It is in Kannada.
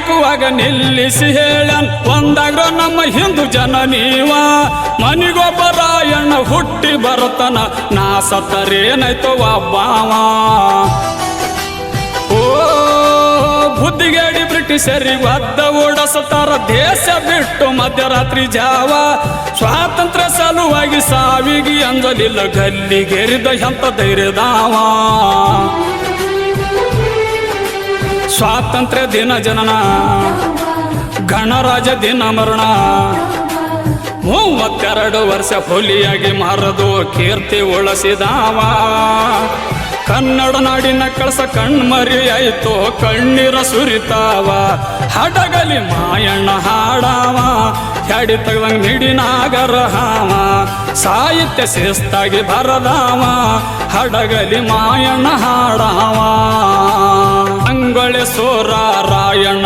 ಹಾಕುವಾಗ ನಿಲ್ಲಿಸಿ ಹೇಳನ್ ಒಂದಾಗ್ರ ನಮ್ಮ ಹಿಂದೂ ಜನ ನೀವ ಮನಿಗೊಬ್ಬ ರಾಯಣ್ಣ ಹುಟ್ಟಿ ಬರತನ ನಾ ಸತ್ತರೇನಾಯ್ತು ಒಬ್ಬಾವ ಓ ಬುದ್ಧಿಗೇಡಿ ಬ್ರಿಟಿಷರಿಗೆ ಒದ್ದ ಓಡಿಸುತ್ತಾರ ದೇಶ ಬಿಟ್ಟು ಮಧ್ಯರಾತ್ರಿ ಜಾವ ಸ್ವಾತಂತ್ರ್ಯ ಸಲುವಾಗಿ ಸಾವಿಗೆ ಅಂಜಲಿಲ್ಲ ಗಲ್ಲಿಗೇರಿದ ಎಂತ ಧೈರ್ಯದಾವ ಸ್ವಾತಂತ್ರ್ಯ ದಿನ ಜನನ ಗಣರಾಜ್ಯ ದಿನ ಮರಣ 32 ವರ್ಷ ಹುಲಿಯಾಗಿ ಮಾರದು ಕೀರ್ತಿ ಉಳಿಸಿದಾವ ಕನ್ನಡ ನಾಡಿನ ಕಳಸ ಕಣ್ಮರಿ ಆಯ್ತು ಕಣ್ಣೀರ ಸುರಿತಾವ ಹಡಗಲಿ ಮಾಯಣ್ಣ ಹಾಡಾವ ಹೆಡಿ ತೆಗ್ದಂಗ ಮಿಡಿನಾಗರ ಹಾವ ಸಾಹಿತ್ಯ ಶಿಸ್ತಾಗಿ ಬರದಾವ ಹಡಗಲಿ ಮಾಯಣ್ಣ ಹಾಡಾವ ಅಂಗೊಳೆ ಸೋರ ರಾಯಣ್ಣ